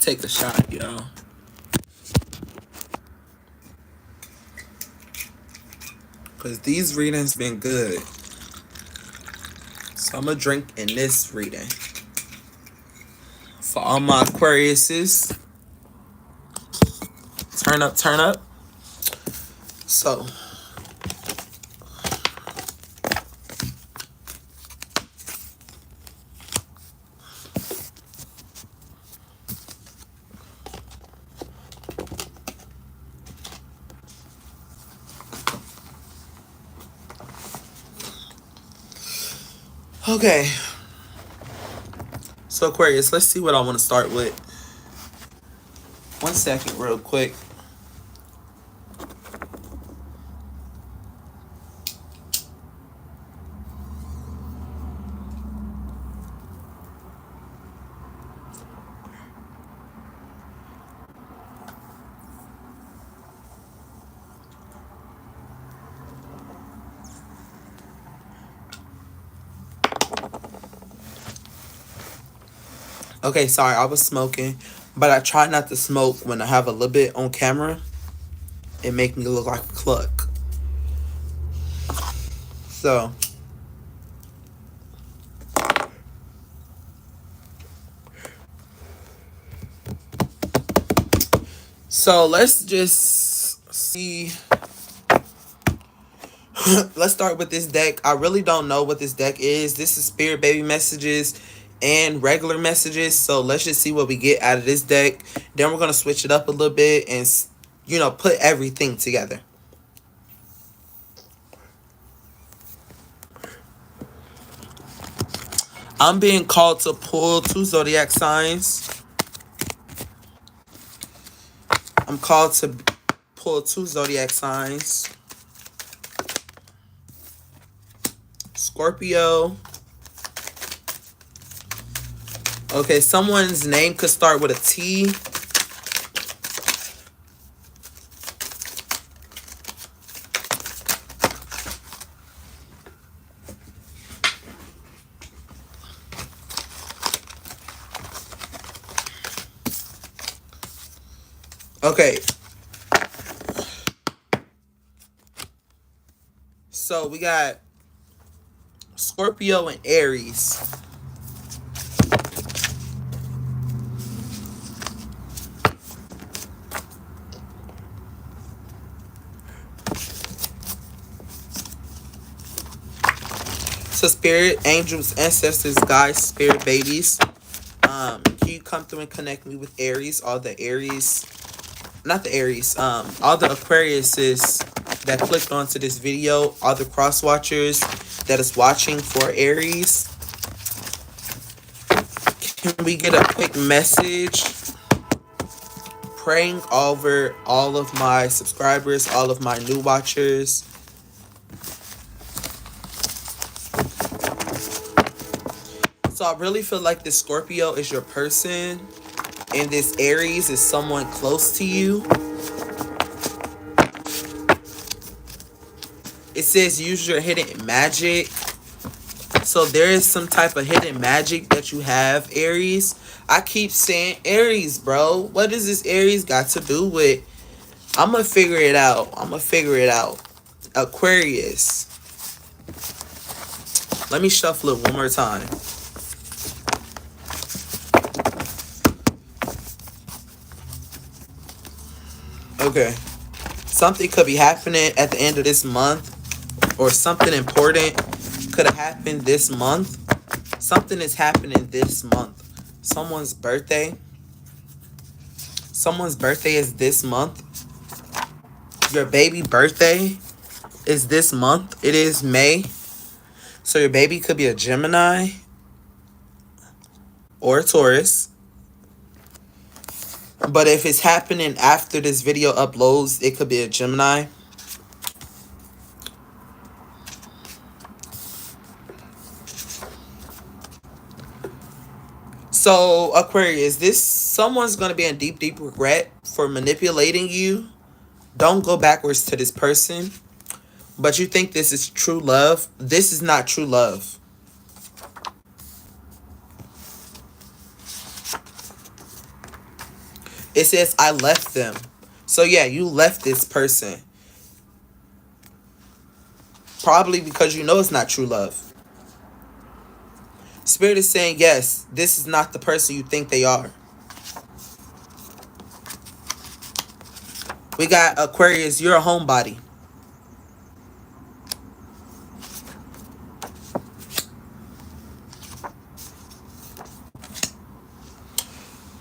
take a shot, yo. Because these readings been good. So I'm going to drink in this reading. For all my Aquariuses. Turn up, turn up. So. Okay. So Aquarius, let's see what I want to start with. 1 second real quick. Okay, sorry, I was smoking, but I try not to smoke when I have a little bit on camera. It make me look like a cluck. So let's just see. Let's start with this deck. I really don't know what this deck is. This is Spirit Baby messages and regular messages. So let's just see what we get out of this deck. Then we're going to switch it up a little bit and, you know, put everything together. I'm being called to pull 2 zodiac signs. I'm called to pull 2 zodiac signs. Scorpio. Okay, someone's name could start with a T. Okay. So we got Scorpio and Aries. So spirit, angels, ancestors, guys, spirit babies. Can you come through and connect me with Aries? All the Aries, not the Aries, all the Aquariuses that clicked onto this video, all the cross watchers that is watching for Aries. Can we get a quick message praying over all of my subscribers, all of my new watchers? So I really feel like this Scorpio is your person and this Aries is someone close to you. It says use your hidden magic. So there is some type of hidden magic that you have, Aries. I keep saying Aries, bro. What does this Aries got to do with? I'm going to figure it out. Aquarius. Let me shuffle it one more time. Okay. Something could be happening at the end of this month. Or something important could have happened this month. Something is happening this month. Someone's birthday. Someone's birthday is this month. Your baby birthday is this month. It is May. So your baby could be a Gemini or a Taurus. But if it's happening after this video uploads, it could be a Gemini. So, Aquarius, someone's going to be in deep, deep regret for manipulating you. Don't go backwards to this person. But you think this is true love. This is not true love. It says, I left them. So yeah, you left this person. Probably because you know it's not true love. Spirit is saying, yes, this is not the person you think they are. We got Aquarius, you're a homebody.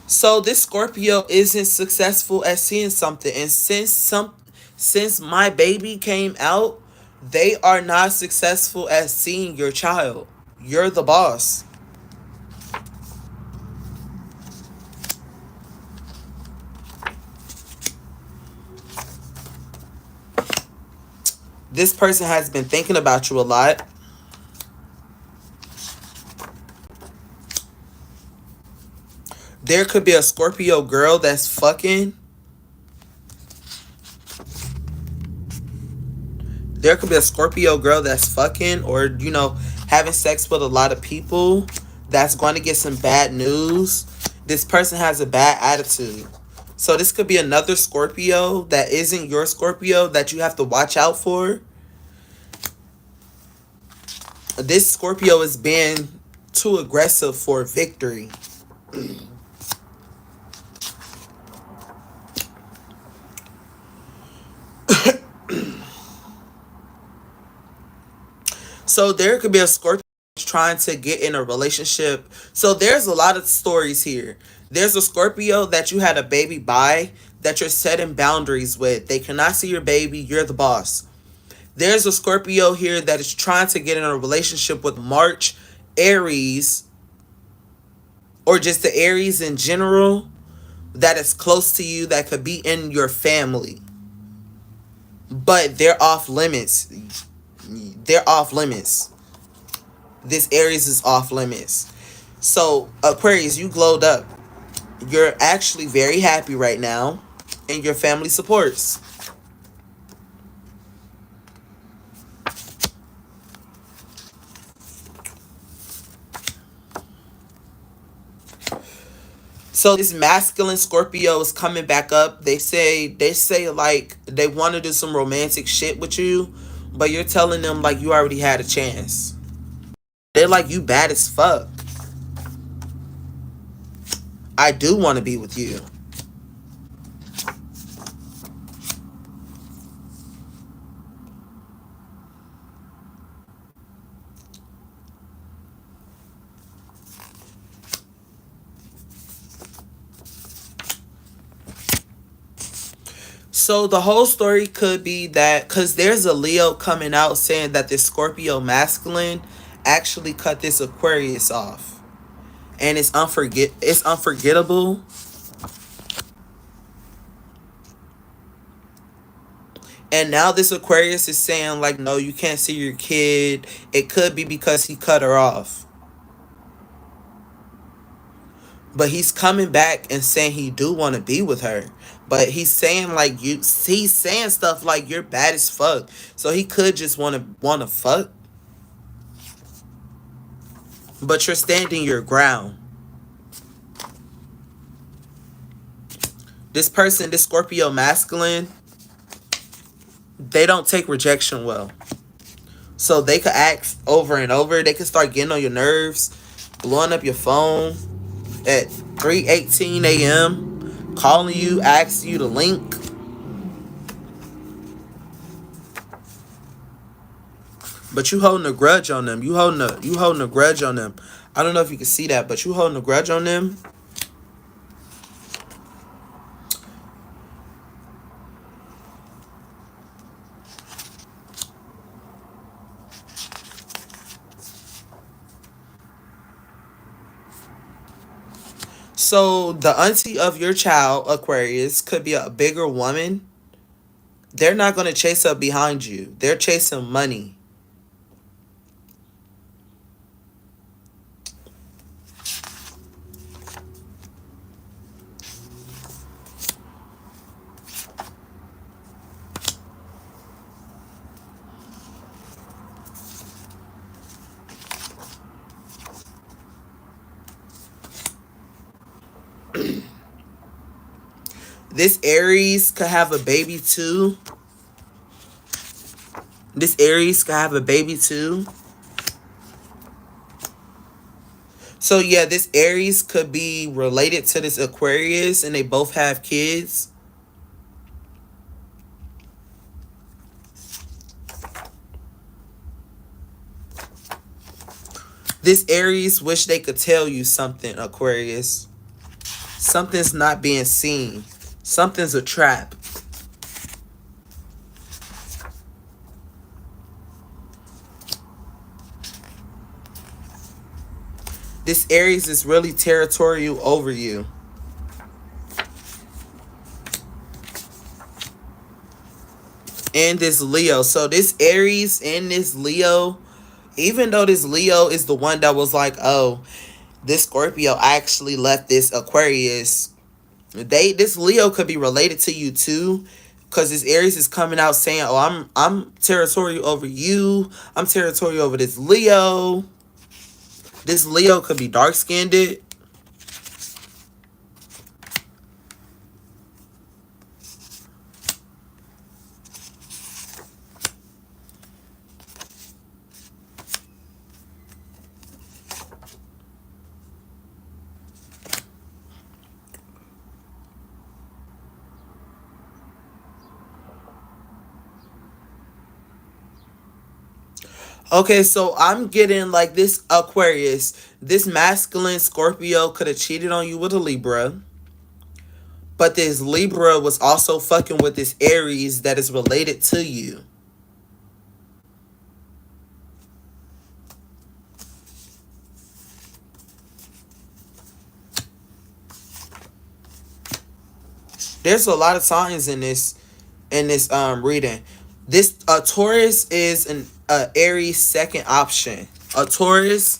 So this Scorpio isn't successful at seeing something. And since my baby came out, they are not successful at seeing your child. You're the boss. This person has been thinking about you a lot. There could be a Scorpio girl that's fucking. There could be a Scorpio girl that's fucking, or, you know, having sex with a lot of people that's going to get some bad news. This person has a bad attitude. So this could be another Scorpio that isn't your Scorpio that you have to watch out for. This Scorpio is being too aggressive for victory. So there could be a Scorpio trying to get in a relationship. So there's a lot of stories here. There's a Scorpio that you had a baby by that you're setting boundaries with. They cannot see your baby. You're the boss. There's a Scorpio here that is trying to get in a relationship with March, Aries, or just the Aries in general that is close to you, that could be in your family. But they're off limits. They're off limits. This Aries is off limits. So, Aquarius, you glowed up. You're actually very happy right now, and your family supports. So this masculine Scorpio is coming back up. They say like they want to do some romantic shit with you, but you're telling them like you already had a chance. They're like, you bad as fuck. I do want to be with you. So the whole story could be that, because there's a Leo coming out saying that this Scorpio masculine actually cut this Aquarius off. And it's unforgettable. And now this Aquarius is saying like, no, you can't see your kid. It could be because he cut her off. But he's coming back and saying he do want to be with her. But he's saying like he's saying stuff like you're bad as fuck. So he could just wanna fuck. But you're standing your ground. This person, this Scorpio masculine, they don't take rejection well. So they could act over and over. They could start getting on your nerves, blowing up your phone at 3:18 a.m., calling you, asking you to link. But you holding a grudge on them. You holding a grudge on them. I don't know if you can see that, but you holding a grudge on them. So the auntie of your child, Aquarius, could be a bigger woman. They're not going to chase up behind you. They're chasing money. This Aries could have a baby too. This Aries could have a baby too. So yeah, this Aries could be related to this Aquarius and they both have kids. This Aries wish they could tell you something, Aquarius. Something's not being seen. Something's a trap. This Aries is really territorial over you. And this Leo. So this Aries and this Leo, even though this Leo is the one that was like, oh, this Scorpio actually left this Aquarius, this Leo could be related to you too. Because this Aries is coming out saying, oh, I'm territorial over you. I'm territorial over this Leo. This Leo could be dark-skinned. Okay, so I'm getting like this Aquarius. This masculine Scorpio could have cheated on you with a Libra. But this Libra was also fucking with this Aries that is related to you. There's a lot of signs in this reading. This Taurus is an Aries second option. A Taurus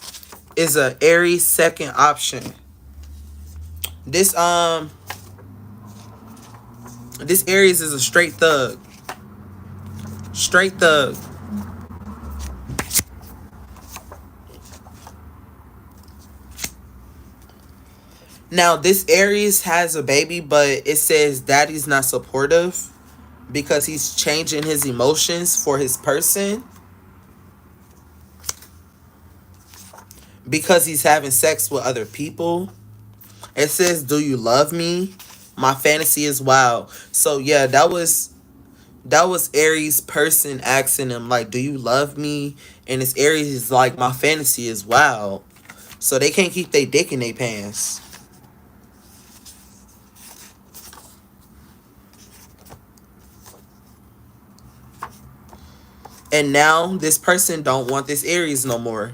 is a Aries second option. This Aries is a straight thug. Straight thug. Now, this Aries has a baby, but it says daddy's not supportive because he's changing his emotions for his person. Because he's having sex with other people. It says, do you love me? My fantasy is wild. So, yeah, that was Aries' person asking him, like, do you love me? And this Aries is like, my fantasy is wild. So they can't keep their dick in their pants. And now this person don't want this Aries no more.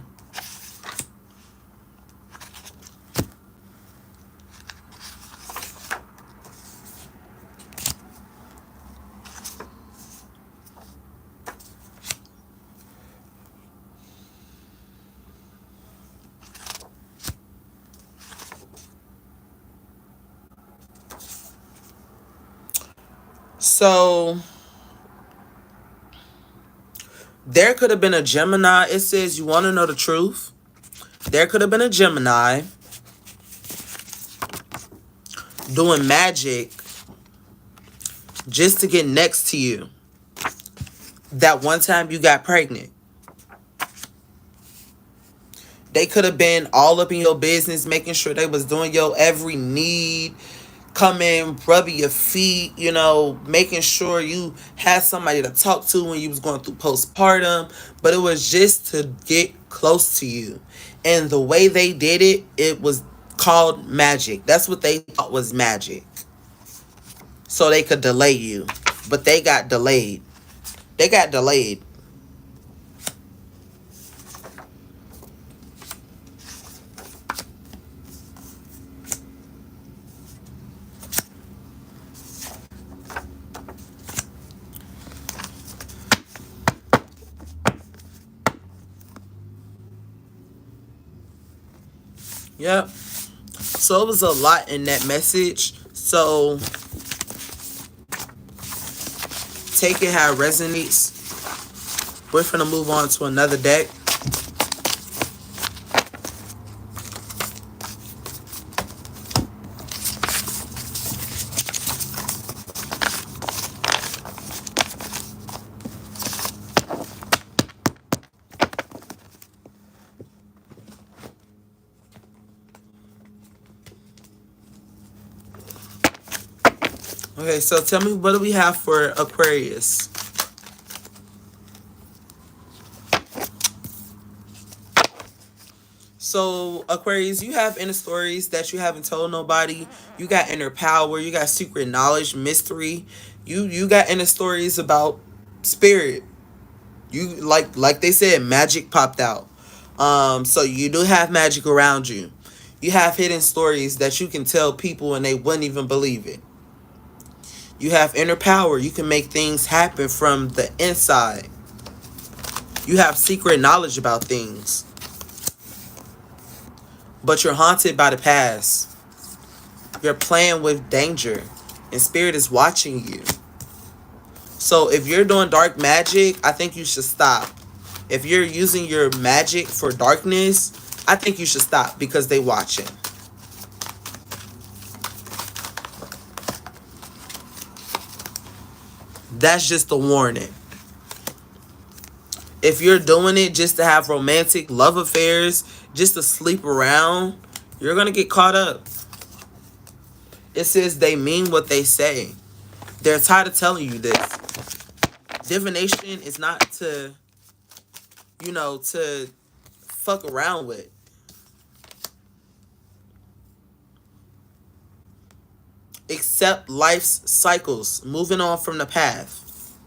So there could have been a Gemini. It says, you want to know the truth? There could have been a Gemini doing magic just to get next to you. That one time you got pregnant. They could have been all up in your business, making sure they was doing your every need. Come in, rubbing your feet, you know, making sure you had somebody to talk to when you was going through postpartum. But it was just to get close to you. And the way they did it, it was called magic. That's what they thought was magic. So they could delay you. But they got delayed. They got delayed. Yep. So it was a lot in that message. So take it how it resonates. We're finna move on to another deck. Okay, so tell me, what do we have for Aquarius? So Aquarius, you have inner stories that you haven't told nobody. You got inner power. You got secret knowledge, mystery. You got inner stories about spirit. You like they said, magic popped out. So you do have magic around you. You have hidden stories that you can tell people and they wouldn't even believe it. You have inner power. You can make things happen from the inside. You have secret knowledge about things, but you're haunted by the past. You're playing with danger, and spirit is watching you. So if you're doing dark magic, I think you should stop. If you're using your magic for darkness, I think you should stop because they watching. That's just a warning. If you're doing it just to have romantic love affairs, just to sleep around, you're gonna get caught up. It says they mean what they say. They're tired of telling you this. Divination is not to, to fuck around with. Accept life's cycles. Moving on from the path.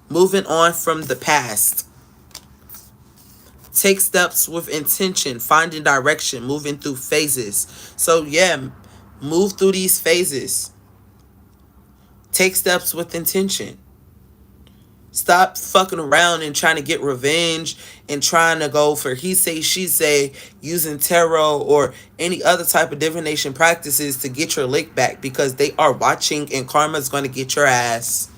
Moving on from the past. Take steps with intention, finding direction, moving through phases. So yeah, move through these phases. Take steps with intention. Stop fucking around and trying to get revenge and trying to go for he say, she say, using tarot or any other type of divination practices to get your lick back, because they are watching and karma's going to get your ass.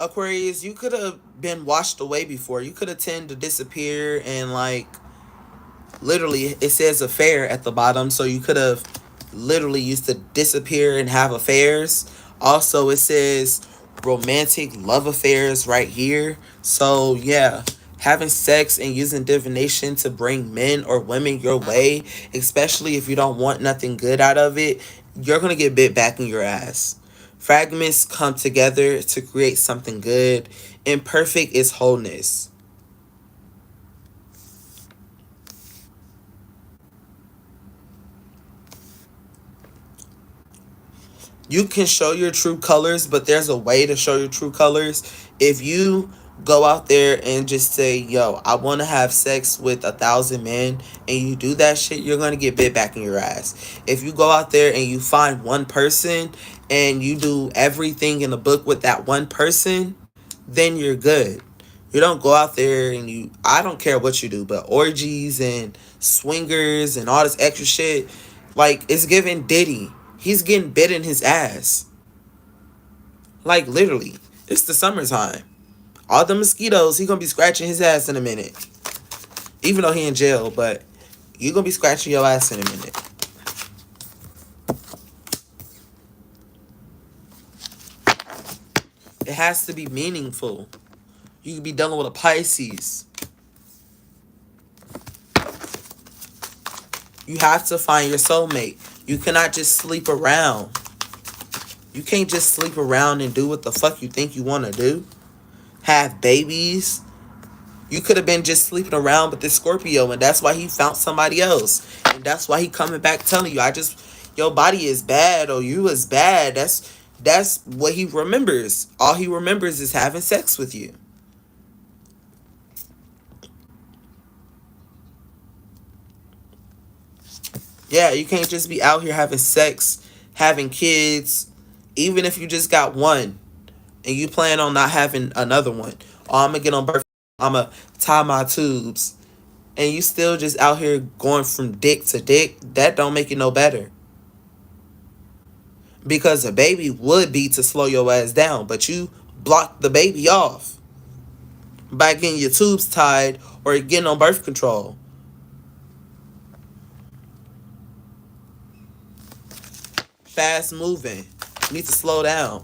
Aquarius, you could have been washed away before. You could have tend to disappear and literally it says affair at the bottom, so you could have literally used to disappear and have affairs. Also, it says romantic love affairs right here. So yeah, having sex and using divination to bring men or women your way, especially if you don't want nothing good out of it, you're gonna get bit back in your ass. Fragments come together to create something good. Imperfect is wholeness. You can show your true colors, but there's a way to show your true colors. If you go out there and just say, yo, I want to have sex with 1,000 men, and you do that shit, you're going to get bit back in your ass. If you go out there and you find one person and you do everything in the book with that one person, then you're good. You don't go out there and I don't care what you do, but orgies and swingers and all this extra shit, like, it's giving Diddy. He's getting bit in his ass. Like, literally. It's the summertime. All the mosquitoes, he gonna be scratching his ass in a minute. Even though he in jail, but you gonna be scratching your ass in a minute. It has to be meaningful. You could be dealing with a Pisces. You have to find your soulmate. You cannot just sleep around. You can't just sleep around and do what the fuck you think you want to do. Have babies. You could have been just sleeping around with this Scorpio, and that's why he found somebody else. And that's why he coming back telling you, your body is bad, or you is bad. That's what he remembers. All he remembers is having sex with you. Yeah, you can't just be out here having sex, having kids, even if you just got one and you plan on not having another one. Oh, I'm gonna get on birth. I'm gonna tie my tubes, and you still just out here going from dick to dick. That don't make it no better. Because a baby would be to slow your ass down, but you block the baby off by getting your tubes tied or getting on birth control. fast moving. You need to slow down.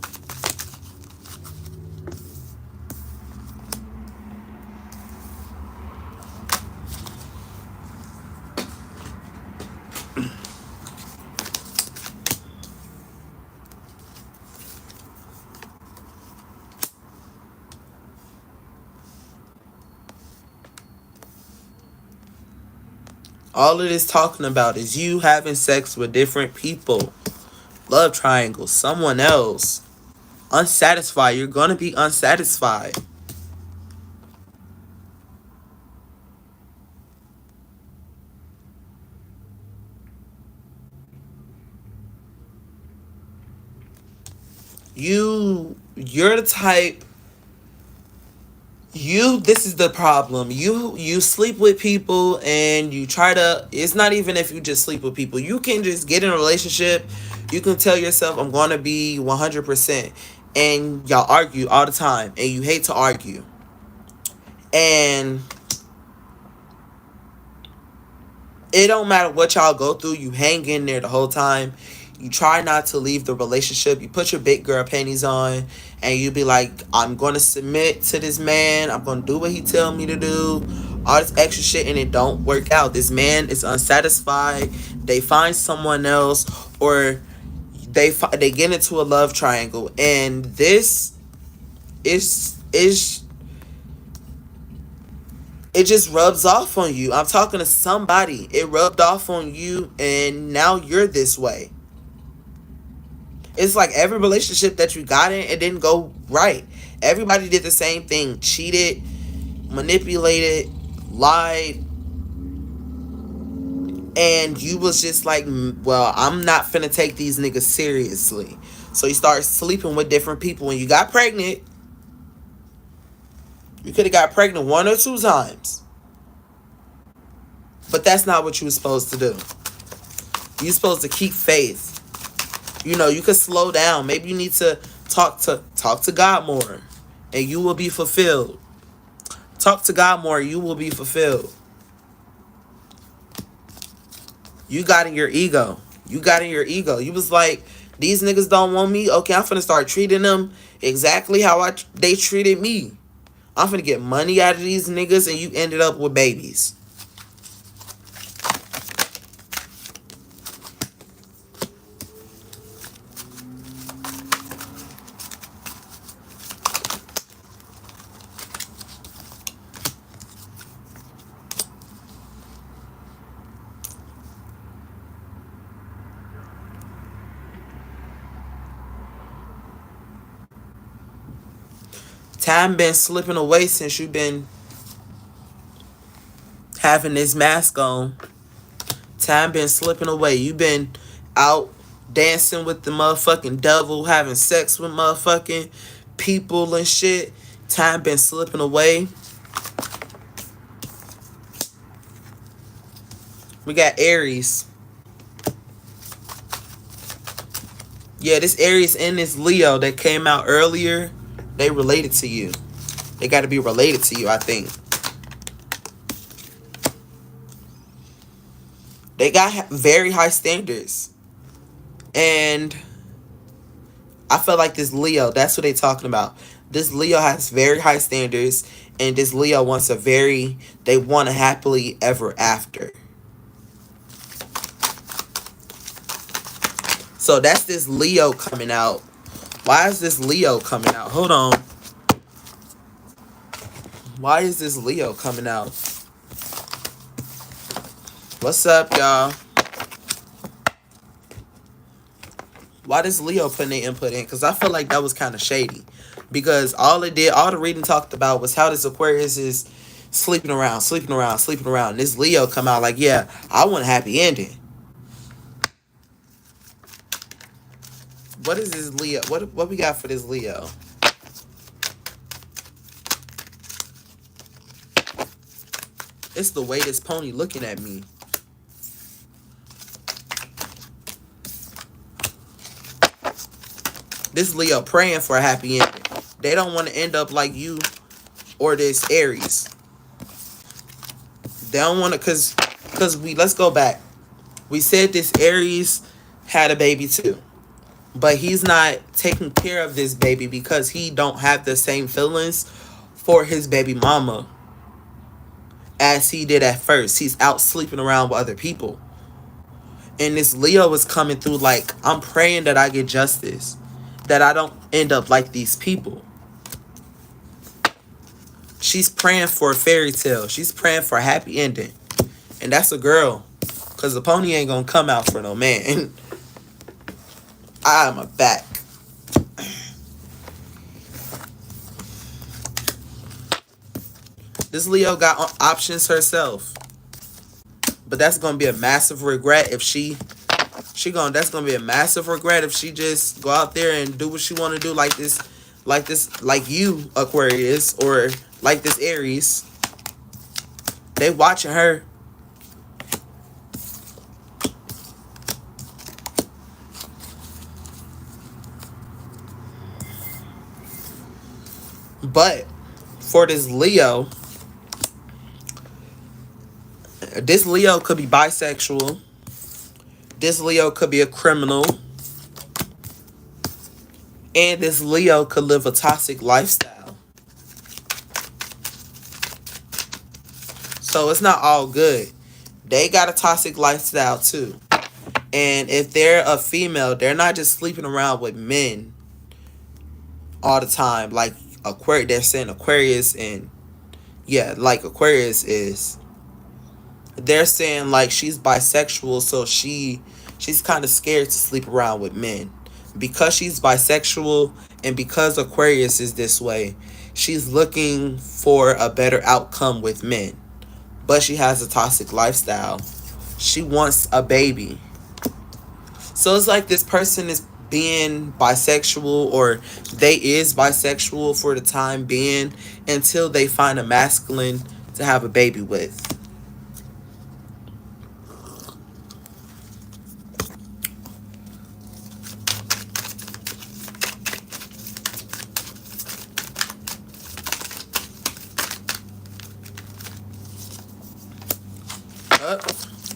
All of this talking about is you having sex with different people. Love triangle, someone else. Unsatisfied. You're going to be unsatisfied. You're the type. This is the problem. You sleep with people and you try to, it's not even if you just sleep with people. You can just get in a relationship. You can tell yourself, I'm going to be 100%. And y'all argue all the time. And you hate to argue. And it don't matter what y'all go through. You hang in there the whole time. You try not to leave the relationship. You put your big girl panties on. And you be like, I'm going to submit to this man. I'm going to do what he tell me to do. All this extra shit. And it don't work out. This man is unsatisfied. They find someone else. Or they get into a love triangle. And this is it just rubs off on you. I'm talking to somebody. It rubbed off on you. And now you're this way. It's like every relationship that you got in, it didn't go right. Everybody did the same thing. Cheated, manipulated, lied. And you was just like, well, I'm not finna take these niggas seriously. So you start sleeping with different people. When you got pregnant, you could have got pregnant 1 or 2 times. But that's not what you were supposed to do. You're supposed to keep faith. You know, you could slow down. Maybe you need to talk to God more, and you will be fulfilled. Talk to God more, you will be fulfilled. You got in your ego. You got in your ego. You was like, these niggas don't want me. Okay, I'm finna start treating them exactly how they treated me. I'm finna get money out of these niggas, and you ended up with babies. Time been slipping away since you've been having this mask on. Time been slipping away. You been out dancing with the motherfucking devil, having sex with motherfucking people and shit. Time been slipping away. We got Aries. Yeah, this Aries and this Leo that came out earlier, they related to you. They got to be related to you, I think. They got very high standards. And I feel like this Leo, that's what they talking about. This Leo has very high standards. And this Leo wants they want a happily ever after. So that's this Leo coming out. Why is this Leo coming out? Hold on. Why is this Leo coming out? What's up, y'all? Why does Leo putting their input in? Because I feel like that was kind of shady. Because all the reading talked about was how this Aquarius is sleeping around. And this Leo come out like, yeah, I want a happy ending. What is this Leo? What we got for this Leo? It's the way this pony looking at me. This Leo praying for a happy ending. They don't want to end up like you or this Aries. They don't want to, let's go back. We said this Aries had a baby too. But he's not taking care of this baby because he don't have the same feelings for his baby mama as he did at first. He's out sleeping around with other people. And this Leo is coming through like, I'm praying that I get justice, that I don't end up like these people. She's praying for a fairy tale. She's praying for a happy ending. And that's a girl. Because the pony ain't going to come out for no man. I'm a back. This Leo got options herself. But that's going to be a massive regret if that's going to be a massive regret if she just go out there and do what she want to do like you, Aquarius, or like this Aries. They watching her. But for this Leo could be bisexual. This Leo could be a criminal. And this Leo could live a toxic lifestyle. So it's not all good. They got a toxic lifestyle too. And if they're a female, they're not just sleeping around with men all the time. Like Aquarius, they're saying Aquarius, and yeah, like Aquarius is. They're saying like she's bisexual, so she's kind of scared to sleep around with men. Because she's bisexual and because Aquarius is this way, she's looking for a better outcome with men. But she has a toxic lifestyle. She wants a baby. So it's like this person is being bisexual, or they is bisexual for the time being until they find a masculine to have a baby with.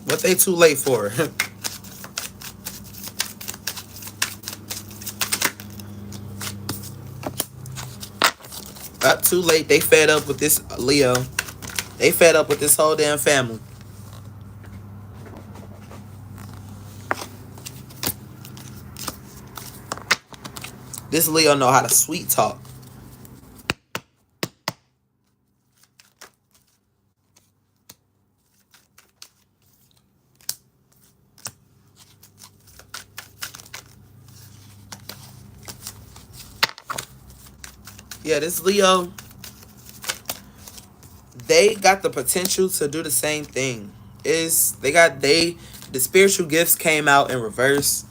What they too late for? Up too late. They fed up with this Leo. They fed up with this whole damn family. This Leo know how to sweet talk. Yeah, this Leo, they got the potential to do the same thing. The spiritual gifts came out in reverse.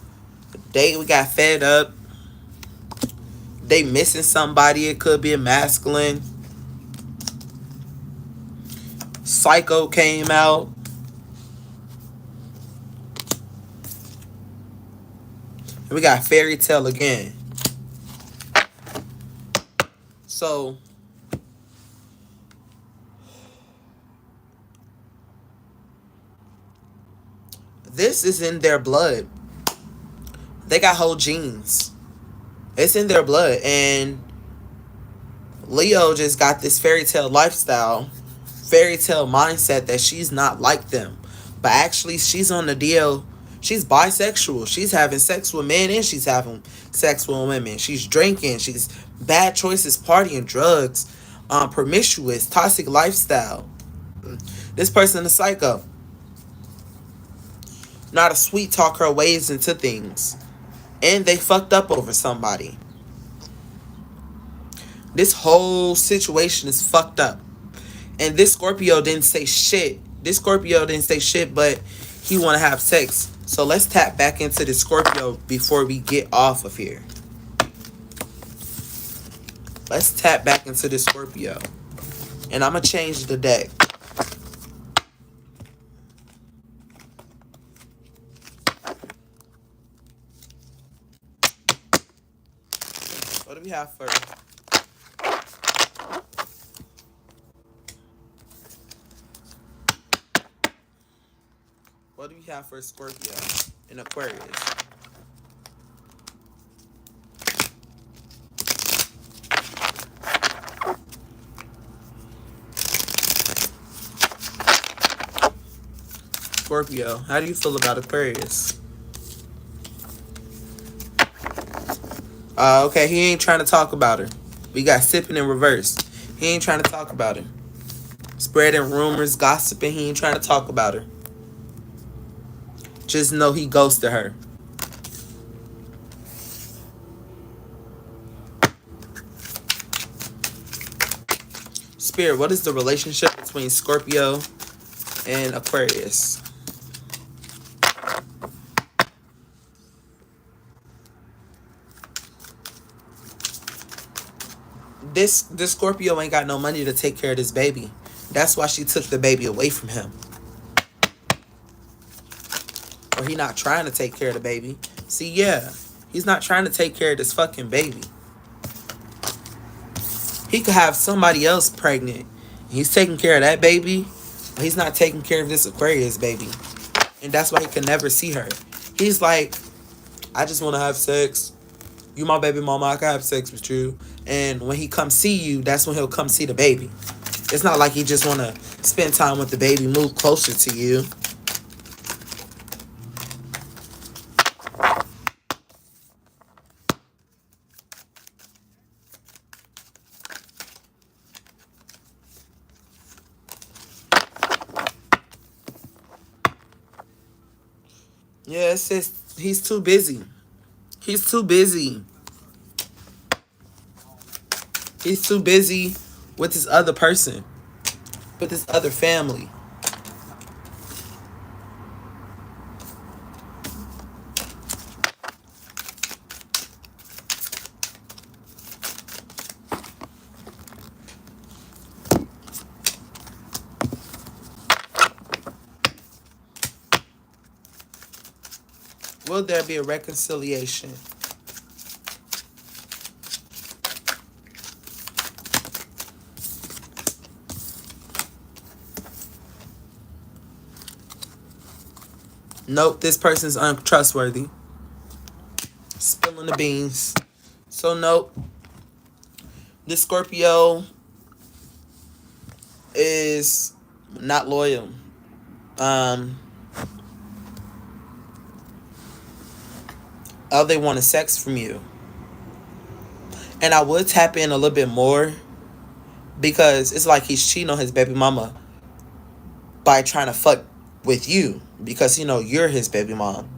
We got fed up. They missing somebody. It could be a masculine. Psycho came out. And we got fairy tale again. So this is in their blood. They got whole genes. It's in their blood. And Leo just got this fairy tale lifestyle, fairy tale mindset that she's not like them. But actually, she's on the deal. She's bisexual. She's having sex with men and she's having sex with women. She's drinking. She's bad choices, partying, drugs, promiscuous, toxic lifestyle. This person is psycho. Not a sweet talk her ways into things. And they fucked up over somebody. This whole situation is fucked up. And this Scorpio didn't say shit. But he want to have sex. So let's tap back into the Scorpio before we get off of here. Let's tap back into the Scorpio. And I'm going to change the deck. What do we have first? What do we have for Scorpio in Aquarius? Scorpio. How do you feel about Aquarius? Okay, he ain't trying to talk about her. We got sipping in reverse. He ain't trying to talk about her. Spreading rumors, gossiping. He ain't trying to talk about her. Just know he ghosted her. Spirit, what is the relationship between Scorpio and Aquarius? This Scorpio ain't got no money to take care of this baby. That's why she took the baby away from him. Or he not trying to take care of the baby. See, yeah, he's not trying to take care of this fucking baby. He could have somebody else pregnant. He's taking care of that baby. But he's not taking care of this Aquarius baby. And that's why he can never see her. He's like, I just want to have sex. You my baby mama, I can have sex with you. And when he comes see you, that's when he'll come see the baby. It's not like he just want to spend time with the baby, move closer to you. Yeah, it's just, he's too busy. He's too busy. He's too busy with this other person. With this other family. Will there be a reconciliation? Nope, this person's untrustworthy. Spilling the beans. So nope. This Scorpio is not loyal. All they want is sex from you. And I would tap in a little bit more because it's like he's cheating on his baby mama by trying to fuck with you because, you know, you're his baby mom.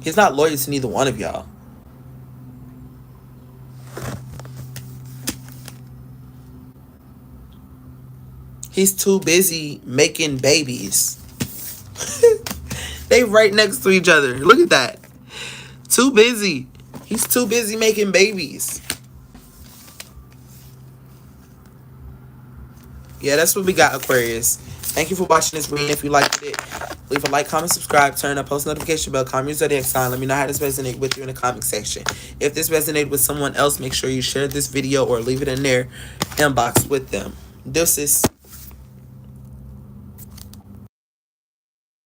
He's not loyal to neither one of y'all. He's too busy making babies. They right next to each other. Look at that. Too busy. He's too busy making babies. Yeah, that's what we got, Aquarius. Thank you for watching this reading. If you liked it, leave a like, comment, subscribe, turn on post notification bell, comment your zodiac sign. Let me know how this resonated with you in the comment section. If this resonated with someone else, make sure you share this video or leave it in their inbox with them. Deuces.